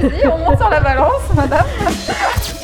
Vas-y, on monte sur la balance, madame.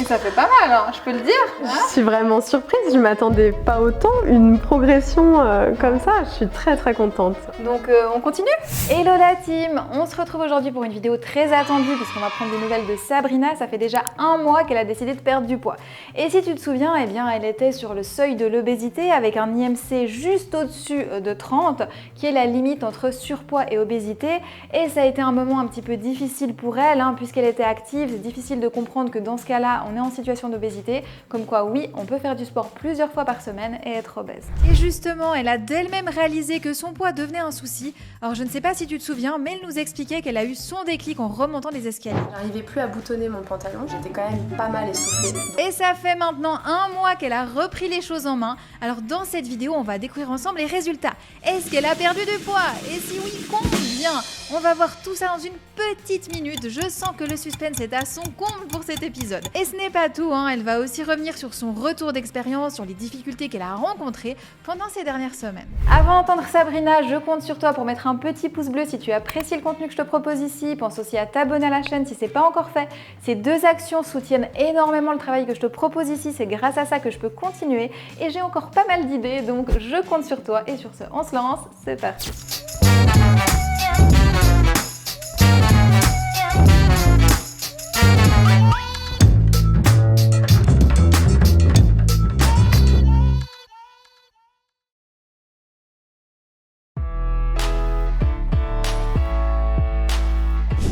Et ça fait pas mal, hein, je peux le dire. Je suis vraiment surprise, je m'attendais pas autant. Une progression comme ça, je suis très contente. Donc on continue. Hello la team, on se retrouve aujourd'hui pour une vidéo très attendue puisqu'on va prendre des nouvelles de Sabrina. Ça fait déjà un mois qu'elle a décidé de perdre du poids. Et si tu te souviens, eh bien, elle était sur le seuil de l'obésité avec un IMC juste au-dessus de 30, qui est la limite entre surpoids et obésité. Et ça a été un moment un petit peu difficile pour elle, hein, puisqu'elle était active. C'est difficile de comprendre que dans ce cas-là, on est en situation d'obésité. Comme quoi, oui, on peut faire du sport plusieurs fois par semaine et être obèse. Et justement, elle a d'elle-même réalisé que son poids devenait un souci. Alors je ne sais pas si tu te souviens, mais elle nous expliquait qu'elle a eu son déclic en remontant les escaliers. J'arrivais plus à boutonner mon pantalon, j'étais quand même pas mal essoufflée. Et ça fait maintenant un mois qu'elle a repris les choses en main. Alors dans cette vidéo, on va découvrir ensemble les résultats. Est-ce qu'elle a perdu du poids? Et si oui, combien? On va voir tout ça dans une petite minute. Je sens que le suspense est à son comble pour cet épisode. Et ce n'est pas tout, hein. Elle va aussi revenir sur son retour d'expérience, sur les difficultés qu'elle a rencontrées pendant ces dernières semaines. Avant d'entendre Sabrina, je compte sur toi pour mettre un petit pouce bleu si tu apprécies le contenu que je te propose ici. Pense aussi à t'abonner à la chaîne si ce n'est pas encore fait. Ces deux actions soutiennent énormément le travail que je te propose ici. C'est grâce à ça que je peux continuer. Et j'ai encore pas mal d'idées, donc je compte sur toi. Et sur ce, on se lance, c'est parti.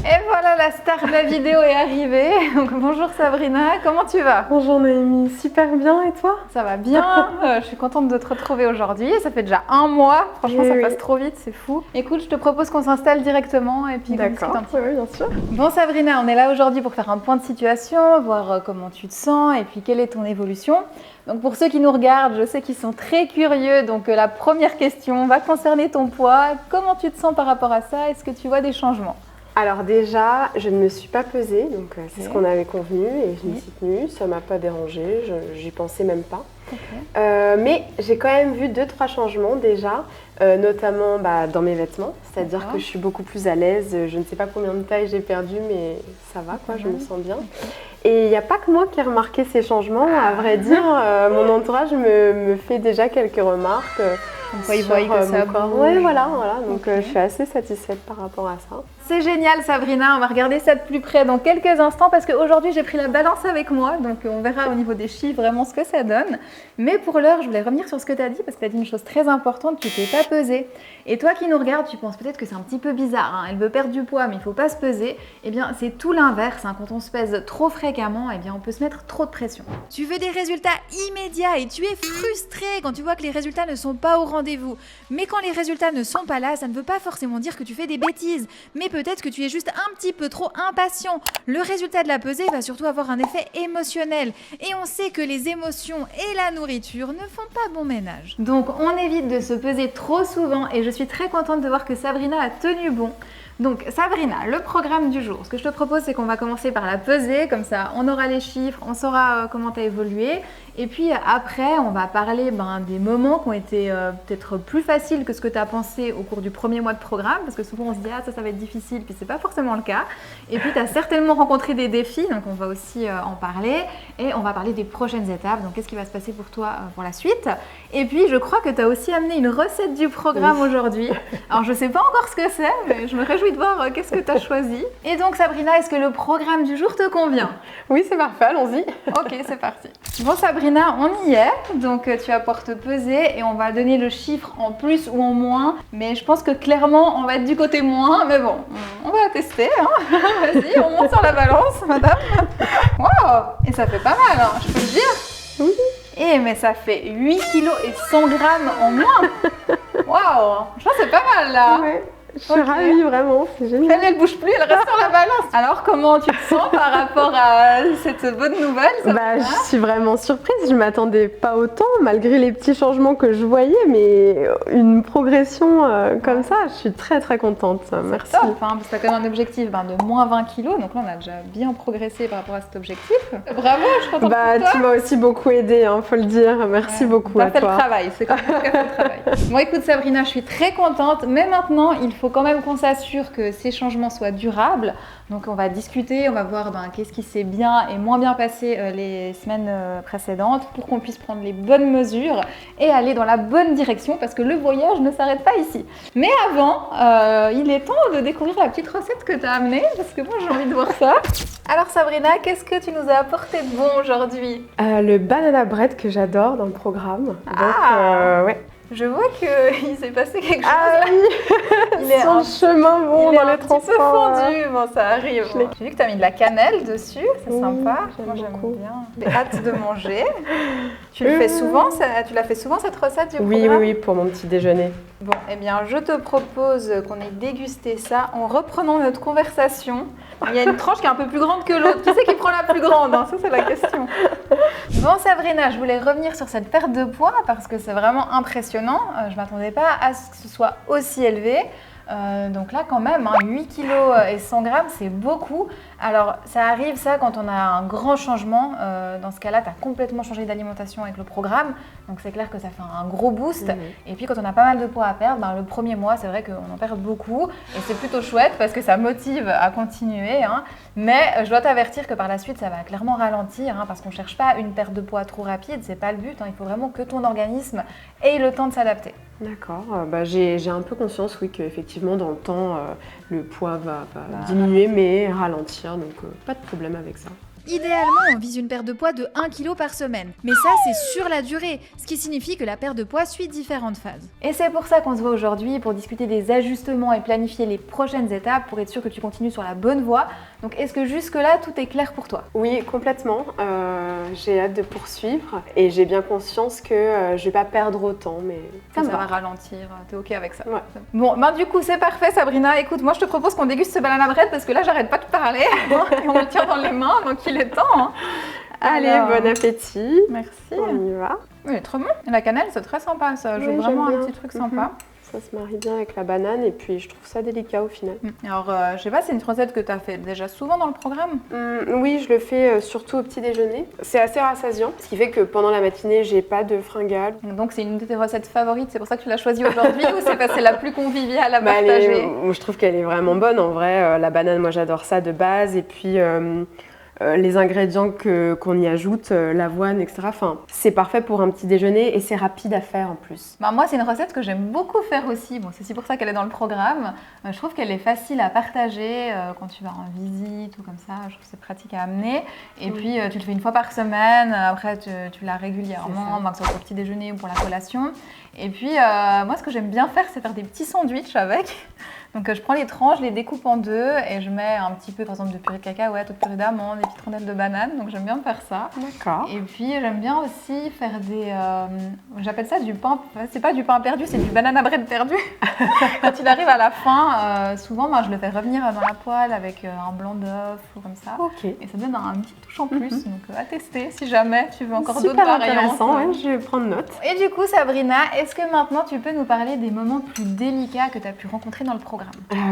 Et voilà, la star de la vidéo est arrivée. Donc bonjour Sabrina, comment tu vas? Bonjour Noémie, super bien et toi? Ça va bien, je suis contente de te retrouver aujourd'hui. Ça fait déjà un mois, franchement ça passe trop vite, c'est fou. Écoute, je te propose qu'on s'installe directement et puis qu'on discute un petit peu. Oui, bien sûr. Bon Sabrina, on est là aujourd'hui pour faire un point de situation, voir comment tu te sens et puis quelle est ton évolution. Donc pour ceux qui nous regardent, je sais qu'ils sont très curieux, donc la première question va concerner ton poids. Comment tu te sens par rapport à ça? Est-ce que tu vois des changements? Alors déjà, je ne me suis pas pesée, donc c'est ce qu'on avait convenu et je m'y suis tenue. Ça m'a pas dérangée, j'y pensais même pas. Mais j'ai quand même vu 2-3 changements déjà, notamment dans mes vêtements. C'est-à-dire que je suis beaucoup plus à l'aise. Je ne sais pas combien de taille j'ai perdu, mais ça va, quoi, je me sens bien. Et il n'y a pas que moi qui ai remarqué ces changements. À vrai dire, mon entourage me fait déjà quelques remarques. Ils voient que ça bouge. Oui, voilà. Donc je suis assez satisfaite par rapport à ça. C'est génial Sabrina, on va regarder ça de plus près dans quelques instants parce qu'aujourd'hui j'ai pris la balance avec moi, donc on verra au niveau des chiffres vraiment ce que ça donne. Mais pour l'heure, je voulais revenir sur ce que tu as dit parce que tu as dit une chose très importante, tu t'es pas pesée. Et toi qui nous regardes, tu penses peut-être que c'est un petit peu bizarre, hein. Elle veut perdre du poids mais il ne faut pas se peser. Eh bien c'est tout l'inverse, hein. Quand on se pèse trop fréquemment, eh bien on peut se mettre trop de pression. Tu veux des résultats immédiats et tu es frustré quand tu vois que les résultats ne sont pas au rendez-vous. Mais quand les résultats ne sont pas là, ça ne veut pas forcément dire que tu fais des bêtises, mais peut-être que tu es juste un petit peu trop impatient. Le résultat de la pesée va surtout avoir un effet émotionnel. Et on sait que les émotions et la nourriture ne font pas bon ménage. Donc on évite de se peser trop souvent et je suis très contente de voir que Sabrina a tenu bon. Donc Sabrina, le programme du jour, ce que je te propose c'est qu'on va commencer par la pesée, comme ça on aura les chiffres, on saura comment tu as évolué. Et puis après, on va parler des moments qui ont été peut-être plus faciles que ce que tu as pensé au cours du premier mois de programme, parce que souvent on se dit ça va être difficile, puis c'est pas forcément le cas. Et puis tu as certainement rencontré des défis, donc on va aussi en parler. Et on va parler des prochaines étapes, donc qu'est-ce qui va se passer pour toi pour la suite. Et puis je crois que tu as aussi amené une recette du programme aujourd'hui. Alors je sais pas encore ce que c'est, mais je me réjouis de voir qu'est-ce que tu as choisi. Et donc Sabrina, est-ce que le programme du jour te convient? Oui, c'est parfait, allons-y. Ok, c'est parti. Bon Sabrina, on y est. Donc tu vas pouvoir te peser et on va donner le chiffre en plus ou en moins. Mais je pense que clairement, on va être du côté moins. Mais bon, on va tester. Hein. Vas-y, on monte sur la balance, madame. Wow! Et ça fait pas mal, hein, je peux le dire. Oui. Eh, mais ça fait 8 kg et 100 grammes en moins. Waouh! Je pense que c'est pas mal là. Ouais. Je suis ravie, vraiment, c'est génial. Elle bouge plus, elle reste sur la balance. Alors, comment tu te sens par rapport à cette bonne nouvelle? Je suis vraiment surprise, je ne m'attendais pas autant, malgré les petits changements que je voyais, mais une progression comme ça, je suis très contente. Merci. C'est top, hein, parce que tu as quand même un objectif de moins 20 kg, donc là on a déjà bien progressé par rapport à cet objectif. Bravo, je suis contente pour toi. Tu m'as aussi beaucoup aidée, faut le dire. Merci beaucoup à toi. Tu as fait le travail, c'est quand même tu as fait le travail. Bon, écoute Sabrina, je suis très contente, mais maintenant il faut faut quand même qu'on s'assure que ces changements soient durables. Donc on va discuter, on va voir qu'est-ce qui s'est bien et moins bien passé les semaines précédentes pour qu'on puisse prendre les bonnes mesures et aller dans la bonne direction parce que le voyage ne s'arrête pas ici. Mais avant, il est temps de découvrir la petite recette que tu as amenée parce que moi j'ai envie de voir ça. Alors Sabrina, qu'est-ce que tu nous as apporté de bon aujourd'hui? Le banana bread que j'adore dans le programme. Ouais. Je vois qu'il s'est passé quelque chose. Ah là. oui. Il est sur le chemin bon dans les transports. Il est un petit peu fondu, bon ça arrive. J'ai vu que tu as mis de la cannelle dessus, c'est sympa. Moi j'aime beaucoup. bien. J'ai hâte de manger. Tu le fais souvent, tu l'as fait souvent cette recette du programme? Oui, pour mon petit déjeuner. Bon, eh bien, je te propose qu'on ait dégusté ça en reprenant notre conversation. Il y a une tranche qui est un peu plus grande que l'autre. Qui c'est qui prend la plus grande, hein? Ça, c'est la question. Bon, Sabrina, je voulais revenir sur cette perte de poids parce que c'est vraiment impressionnant. Je ne m'attendais pas à ce que ce soit aussi élevé. Donc là, quand même, 8 kg et 100 grammes, c'est beaucoup. Alors, ça arrive, ça, quand on a un grand changement. Dans ce cas-là, tu as complètement changé d'alimentation avec le programme. Donc, c'est clair que ça fait un gros boost. Et puis, quand on a pas mal de poids à perdre, le premier mois, c'est vrai qu'on en perd beaucoup. Et c'est plutôt chouette parce que ça motive à continuer. Mais je dois t'avertir que par la suite, ça va clairement ralentir parce qu'on ne cherche pas une perte de poids trop rapide. C'est pas le but. Il faut vraiment que ton organisme ait le temps de s'adapter. D'accord. J'ai un peu conscience, oui, qu'effectivement, dans le temps, le poids va diminuer, mais ralentir. Donc, pas de problème avec ça. Idéalement, on vise une perte de poids de 1 kg par semaine. Mais ça, c'est sur la durée, ce qui signifie que la perte de poids suit différentes phases. Et c'est pour ça qu'on se voit aujourd'hui, pour discuter des ajustements et planifier les prochaines étapes pour être sûr que tu continues sur la bonne voie. Donc est-ce que jusque-là, tout est clair pour toi? Oui, complètement. J'ai hâte de poursuivre et j'ai bien conscience que je vais pas perdre autant, mais ça va ralentir. T'es ok avec ça? Ouais. Bon, du coup, c'est parfait, Sabrina. Écoute, moi, je te propose qu'on déguste ce banana bread parce que là, j'arrête pas de parler. Et on le tient dans les mains, donc il est temps. Allez, Alors, bon appétit. Merci. On y va. Oui, trop bon. La cannelle, c'est très sympa. Ça joue vraiment un petit truc sympa. Ça se marie bien avec la banane et puis je trouve ça délicat au final. Alors, je sais pas, c'est une recette que tu as fait déjà souvent dans le programme? Oui, je le fais surtout au petit déjeuner. C'est assez rassasiant, ce qui fait que pendant la matinée, j'ai pas de fringales. Donc, c'est une de tes recettes favorites, c'est pour ça que tu l'as choisie aujourd'hui ou c'est parce que c'est la plus conviviale à partager? Je trouve qu'elle est vraiment bonne. En vrai, la banane, moi j'adore ça de base. Et puis, les ingrédients qu'on y ajoute, l'avoine, etc. Enfin, c'est parfait pour un petit déjeuner et c'est rapide à faire en plus. Moi, c'est une recette que j'aime beaucoup faire aussi. Bon, c'est aussi pour ça qu'elle est dans le programme. Je trouve qu'elle est facile à partager quand tu vas en visite ou comme ça. Je trouve que c'est pratique à amener. Et puis, tu le fais une fois par semaine. Après, tu l'as régulièrement, que ce soit pour le petit déjeuner ou pour la collation. Et puis, moi, ce que j'aime bien faire, c'est faire des petits sandwichs avec. Donc, je prends les tranches, je les découpe en deux et je mets un petit peu, par exemple, de purée de cacahuètes ou de purée d'amandes, des petites rondelles de banane. Donc, j'aime bien faire ça. D'accord. Et puis, j'aime bien aussi faire des... j'appelle ça du pain... C'est pas du pain perdu, c'est du banana bread perdu. Quand il arrive à la fin, souvent, je le fais revenir dans la poêle avec un blanc d'œuf ou comme ça. Ok. Et ça donne un petit touche en plus. Donc, à tester si jamais tu veux encore d'autres variantes. Super intéressant, je vais prendre note. Et du coup, Sabrina, est-ce que maintenant tu peux nous parler des moments plus délicats que tu as pu rencontrer dans le programme?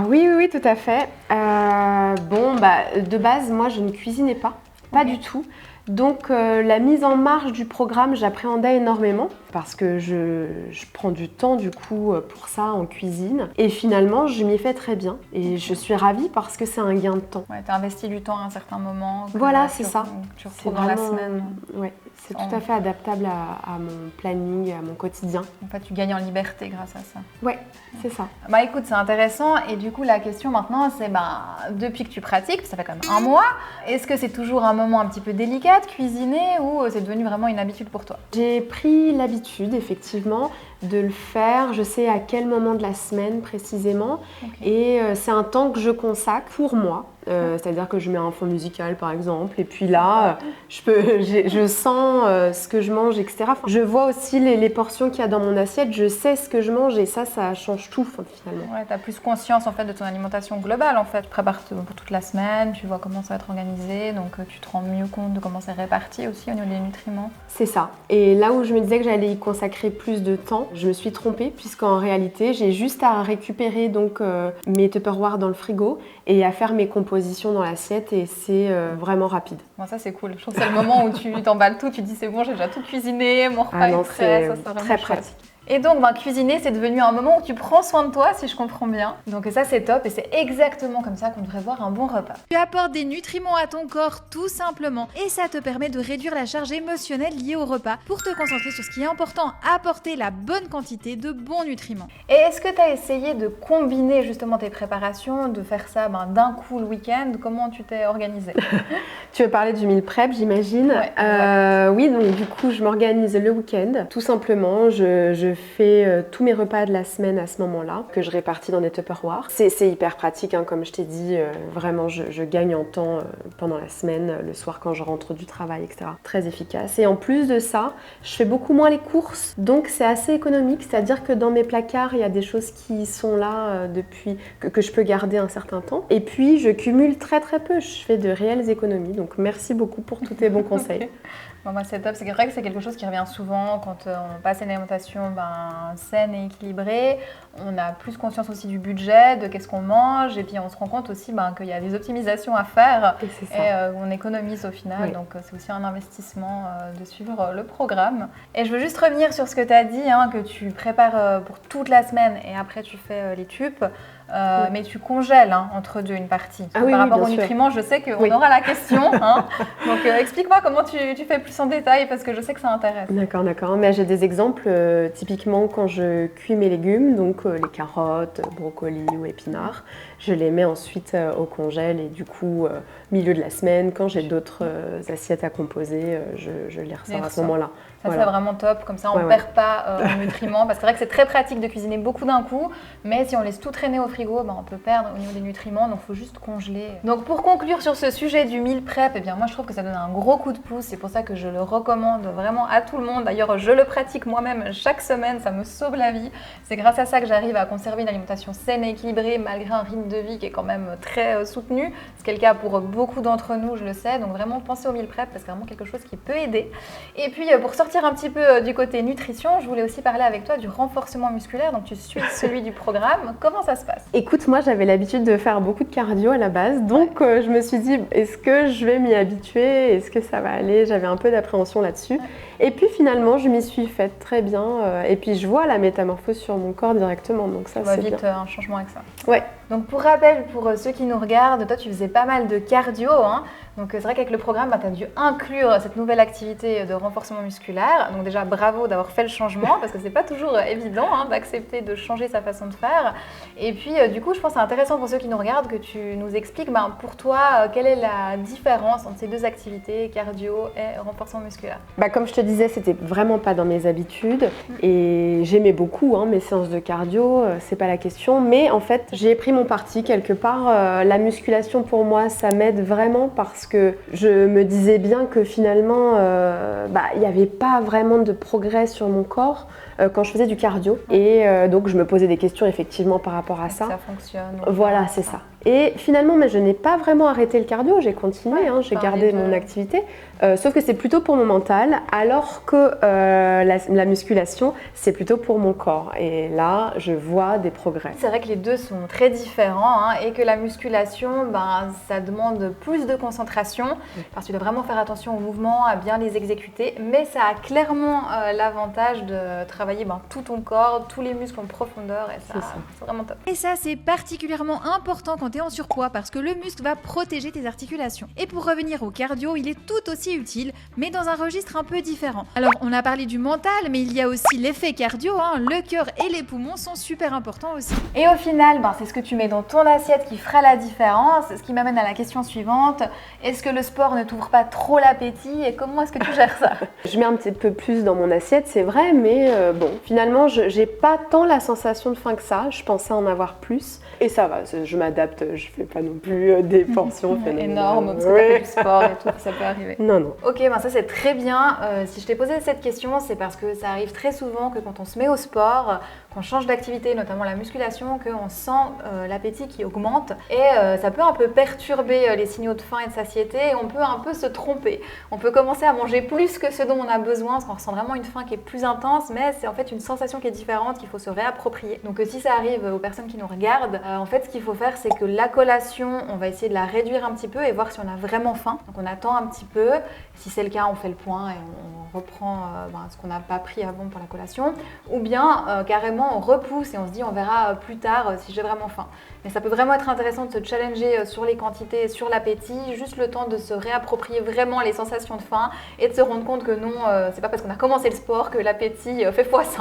Oui, tout à fait. De base, moi, je ne cuisinais pas du tout. Donc, la mise en marche du programme, j'appréhendais énormément parce que je prends du temps, du coup, pour ça en cuisine. Et finalement, je m'y fais très bien. Et je suis ravie parce que c'est un gain de temps. Ouais, tu as investi du temps à un certain moment. Voilà, c'est ça. Tu retrouves dans la semaine. Ouais, c'est tout à fait adaptable à mon planning, à mon quotidien. En fait, tu gagnes en liberté grâce à ça. Ouais, c'est ça. Écoute, c'est intéressant. Et du coup, la question maintenant, c'est depuis que tu pratiques, ça fait quand même un mois, est-ce que c'est toujours un moment un petit peu délicat de cuisiner ou c'est devenu vraiment une habitude pour toi? J'ai pris l'habitude, effectivement, de le faire. Je sais à quel moment de la semaine précisément. Okay. Et c'est un temps que je consacre pour moi. C'est-à-dire que je mets un fond musical par exemple et puis là je sens ce que je mange, etc. Enfin, je vois aussi les portions qu'il y a dans mon assiette, je sais ce que je mange et ça change tout finalement. Ouais, tu as plus conscience en fait de ton alimentation globale en fait. Tu prépares pour toute la semaine, tu vois comment ça va être organisé, donc tu te rends mieux compte de comment c'est réparti aussi au niveau des nutriments. C'est ça. Et là où je me disais que j'allais y consacrer plus de temps, je me suis trompée puisqu'en réalité j'ai juste à récupérer donc mes Tupperware dans le frigo et à faire mes compositions dans l'assiette et c'est vraiment rapide. Bon, ça c'est cool. Je trouve que c'est le moment où tu t'emballes tout, tu te dis c'est bon, j'ai déjà tout cuisiné, mon repas est prêt, ça c'est vraiment très pratique. Et donc, cuisiner, c'est devenu un moment où tu prends soin de toi, si je comprends bien. Donc ça, c'est top et c'est exactement comme ça qu'on devrait voir un bon repas. Tu apportes des nutriments à ton corps tout simplement et ça te permet de réduire la charge émotionnelle liée au repas pour te concentrer sur ce qui est important, apporter la bonne quantité de bons nutriments. Et est-ce que tu as essayé de combiner justement tes préparations, de faire ça d'un coup le week-end? Comment tu t'es organisée? Tu veux parler du meal prep, j'imagine? Ouais. Oui, donc du coup, je m'organise le week-end. Tout simplement, je fais tous mes repas de la semaine à ce moment-là, que je répartis dans des Tupperware. C'est hyper pratique, hein, comme je t'ai dit, vraiment, je gagne en temps pendant la semaine, le soir quand je rentre du travail, etc. Très efficace. Et en plus de ça, je fais beaucoup moins les courses, donc c'est assez économique, c'est-à-dire que dans mes placards, il y a des choses qui sont là depuis que je peux garder un certain temps. Et puis, je cumule très très peu, je fais de réelles économies, donc merci beaucoup pour tous tes bons conseils. Bon, c'est top, c'est vrai que c'est quelque chose qui revient souvent quand on passe à une alimentation saine et équilibrée. On a plus conscience aussi du budget, de qu'est-ce qu'on mange, et puis on se rend compte aussi qu'il y a des optimisations à faire et on économise au final. Oui. Donc c'est aussi un investissement de suivre le programme. Et je veux juste revenir sur ce que tu as dit, que tu prépares pour toute la semaine et après tu fais les tubes. Mais tu congèles entre deux une partie. Par rapport aux nutriments, je sais qu'on aura la question. Donc explique-moi comment tu fais plus en détail parce que je sais que ça intéresse. D'accord. Mais j'ai des exemples. Typiquement, quand je cuis mes légumes, donc les carottes, brocolis ou épinards, je les mets ensuite au congèle et du coup, milieu de la semaine, quand j'ai d'autres assiettes à composer, je les ressors à ce moment-là. Ça, c'est vraiment top, comme ça on ne perd pas en nutriments, parce que c'est vrai que c'est très pratique de cuisiner beaucoup d'un coup, mais si on laisse tout traîner au frigo, on peut perdre au niveau des nutriments, donc il faut juste congeler. Donc pour conclure sur ce sujet du meal prep, moi je trouve que ça donne un gros coup de pouce, c'est pour ça que je le recommande vraiment à tout le monde. D'ailleurs, je le pratique moi-même chaque semaine, ça me sauve la vie. C'est grâce à ça que j'arrive à conserver une alimentation saine et équilibrée, malgré un rythme de vie qui est quand même très soutenu, ce qui est le cas pour beaucoup d'entre nous, je le sais. Donc vraiment, pensez au meal prep, parce que c'est vraiment quelque chose qui peut aider. Et puis pour sortir un petit peu du côté nutrition, je voulais aussi parler avec toi du renforcement musculaire. Donc tu suis celui du programme. Comment ça se passe? Écoute, moi j'avais l'habitude de faire beaucoup de cardio à la base, donc je me suis dit est-ce que je vais m'y habituer? Est-ce que ça va aller? J'avais un peu d'appréhension là-dessus. Et puis finalement, je m'y suis faite très bien. Et puis je vois la métamorphose sur mon corps directement, donc ça c'est bien. Vite un changement avec ça. Ouais. Donc pour rappel, pour ceux qui nous regardent, toi tu faisais pas mal de cardio, donc c'est vrai qu'avec le programme, tu as dû inclure cette nouvelle activité de renforcement musculaire. Donc déjà bravo d'avoir fait le changement, parce que c'est pas toujours évident d'accepter de changer sa façon de faire. Et puis du coup, je pense que c'est intéressant pour ceux qui nous regardent que tu nous expliques pour toi, quelle est la différence entre ces deux activités, cardio et renforcement musculaire? Comme je te disais, c'était vraiment pas dans mes habitudes et j'aimais beaucoup mes séances de cardio, c'est pas la question, mais en fait j'ai pris mon parti quelque part. La musculation pour moi ça m'aide vraiment parce que je me disais bien que finalement il n'y avait pas vraiment de progrès sur mon corps quand je faisais du cardio et donc je me posais des questions effectivement par rapport à ça. Ça fonctionne. Voilà, c'est ça. Et finalement, je n'ai pas vraiment arrêté le cardio, j'ai continué, j'ai gardé mon activité, sauf que c'est plutôt pour mon mental, alors que la musculation, c'est plutôt pour mon corps. Et là, je vois des progrès. C'est vrai que les deux sont très différents et que la musculation, ça demande plus de concentration, parce que tu dois vraiment faire attention aux mouvements, à bien les exécuter, mais ça a clairement l'avantage de travailler tout ton corps, tous les muscles en profondeur, et ça, c'est vraiment top. Et ça, c'est particulièrement important quand tu es en surpoids parce que le muscle va protéger tes articulations. Et pour revenir au cardio, il est tout aussi utile, mais dans un registre un peu différent. Alors, on a parlé du mental, mais il y a aussi l'effet cardio, le cœur et les poumons sont super importants aussi. Et au final, c'est ce que tu mets dans ton assiette qui fera la différence, ce qui m'amène à la question suivante. Est-ce que le sport ne t'ouvre pas trop l'appétit et comment est-ce que tu gères ça? Je mets un petit peu plus dans mon assiette, c'est vrai, mais finalement, je n'ai pas tant la sensation de faim que ça. Je pensais en avoir plus. Et ça va, je m'adapte, je fais pas non plus des portions énormes, parce que tu fais du sport et tout, ça peut arriver. Non. Ok, ça c'est très bien. Si je t'ai posé cette question, c'est parce que ça arrive très souvent que quand on se met au sport, qu'on change d'activité, notamment la musculation, qu'on sent l'appétit qui augmente. Et ça peut un peu perturber les signaux de faim et de satiété, et on peut un peu se tromper. On peut commencer à manger plus que ce dont on a besoin, parce qu'on ressent vraiment une faim qui est plus intense, mais c'est en fait une sensation qui est différente, qu'il faut se réapproprier. Donc si ça arrive aux personnes qui nous regardent, en fait ce qu'il faut faire, c'est que la collation, on va essayer de la réduire un petit peu et voir si on a vraiment faim. Donc on attend un petit peu. Si c'est le cas, on fait le point et on reprend ce qu'on n'a pas pris avant pour la collation. Ou bien carrément on repousse et on se dit on verra plus tard si j'ai vraiment faim. Mais ça peut vraiment être intéressant de se challenger sur les quantités, sur l'appétit, juste le temps de se réapproprier vraiment les sensations de faim et de se rendre compte que non, c'est pas parce qu'on a commencé le sport que l'appétit fait x5.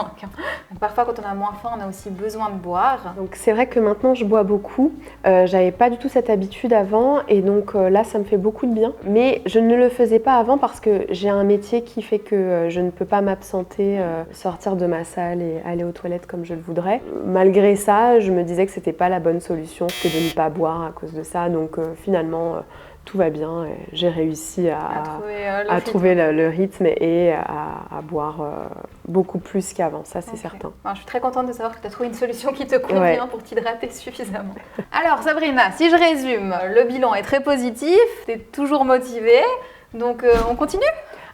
Donc parfois quand on a moins faim, on a aussi besoin de boire. Donc c'est vrai que maintenant je bois beaucoup, j'avais pas du tout cette habitude avant et donc là ça me fait beaucoup de bien. Mais je ne le faisais pas avant parce que j'ai un métier qui fait que je ne peux pas m'absenter, sortir de ma salle et aller aux toilettes comme je le voudrais. Malgré ça, je me disais que c'était pas la bonne solution que de ne pas boire à cause de ça. Donc finalement, tout va bien. J'ai réussi à trouver le rythme et à boire beaucoup plus qu'avant, ça c'est certain. Je suis très contente de savoir que tu as trouvé une solution qui te convient pour t'hydrater suffisamment. Alors Sabrina, si je résume, le bilan est très positif, tu es toujours motivée, donc on continue ?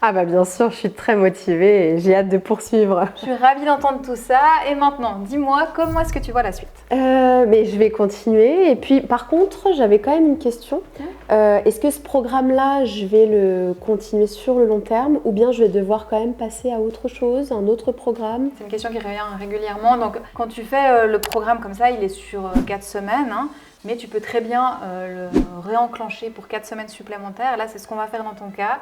Ah bah bien sûr, je suis très motivée et j'ai hâte de poursuivre. Je suis ravie d'entendre tout ça. Et maintenant, dis-moi, comment est-ce que tu vois la suite ? Mais je vais continuer. Et puis par contre, j'avais quand même une question. Est-ce que ce programme-là, je vais le continuer sur le long terme ou bien je vais devoir quand même passer à autre chose, un autre programme ? C'est une question qui revient régulièrement. Donc quand tu fais le programme comme ça, il est sur 4 semaines. Mais tu peux très bien le réenclencher pour 4 semaines supplémentaires. Là, c'est ce qu'on va faire dans ton cas.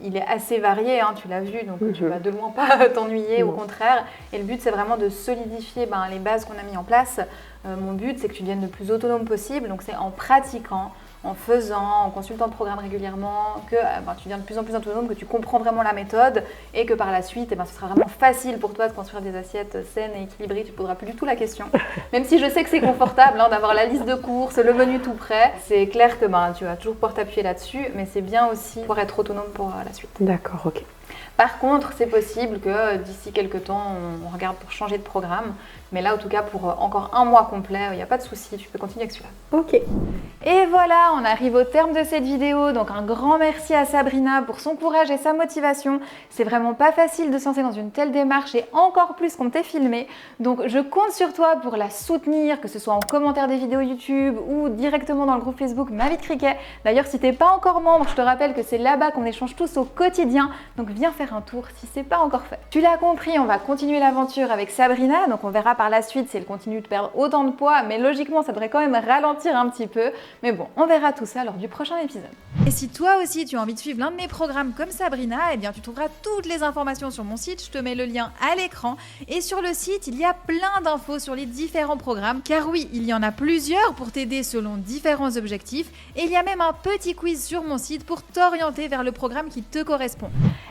Il est assez varié, tu l'as vu, donc tu vas de loin pas t'ennuyer, au contraire. Et le but, c'est vraiment de solidifier les bases qu'on a mis en place. Mon but, c'est que tu deviennes le plus autonome possible. Donc, c'est en pratiquant, en faisant, en consultant le programme régulièrement, que tu deviens de plus en plus autonome, que tu comprends vraiment la méthode et que par la suite, ce sera vraiment facile pour toi de construire des assiettes saines et équilibrées. Tu ne poseras plus du tout la question. Même si je sais que c'est confortable d'avoir la liste de courses, le menu tout prêt, c'est clair que tu vas toujours pouvoir t'appuyer là-dessus, mais c'est bien aussi pour être autonome pour la suite. D'accord, ok. Par contre, c'est possible que d'ici quelques temps, on regarde pour changer de programme. Mais là, en tout cas, pour encore un mois complet, il n'y a pas de souci, tu peux continuer avec celui-là. Ok. Et voilà, on arrive au terme de cette vidéo. Donc un grand merci à Sabrina pour son courage et sa motivation. C'est vraiment pas facile de se lancer dans une telle démarche et encore plus qu'on t'ait filmé. Donc je compte sur toi pour la soutenir, que ce soit en commentaire des vidéos YouTube ou directement dans le groupe Facebook Ma Vie de Cricket. D'ailleurs, si t'es pas encore membre, je te rappelle que c'est là-bas qu'on échange tous au quotidien. Donc viens faire un tour si c'est pas encore fait. Tu l'as compris, on va continuer l'aventure avec Sabrina. Donc on verra par la suite si elle continue de perdre autant de poids, mais logiquement ça devrait quand même ralentir un petit peu. Mais bon, on verra tout ça lors du prochain épisode. Et si toi aussi tu as envie de suivre l'un de mes programmes comme Sabrina, eh bien tu trouveras toutes les informations sur mon site, je te mets le lien à l'écran. Et sur le site, il y a plein d'infos sur les différents programmes, car oui, il y en a plusieurs pour t'aider selon différents objectifs. Et il y a même un petit quiz sur mon site pour t'orienter vers le programme qui te correspond.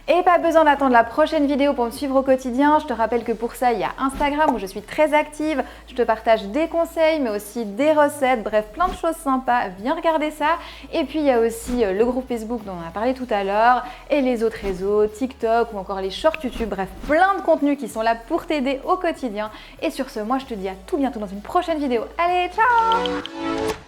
Et pas besoin d'attendre la prochaine vidéo pour me suivre au quotidien. Je te rappelle que pour ça, il y a Instagram où je suis très active. Je te partage des conseils, mais aussi des recettes, bref, plein de choses sympas. Viens regarder ça. Et puis, il y a aussi le groupe Facebook dont on a parlé tout à l'heure et les autres réseaux, TikTok ou encore les shorts YouTube. Bref, plein de contenus qui sont là pour t'aider au quotidien. Et sur ce, moi, je te dis à tout bientôt dans une prochaine vidéo. Allez, ciao!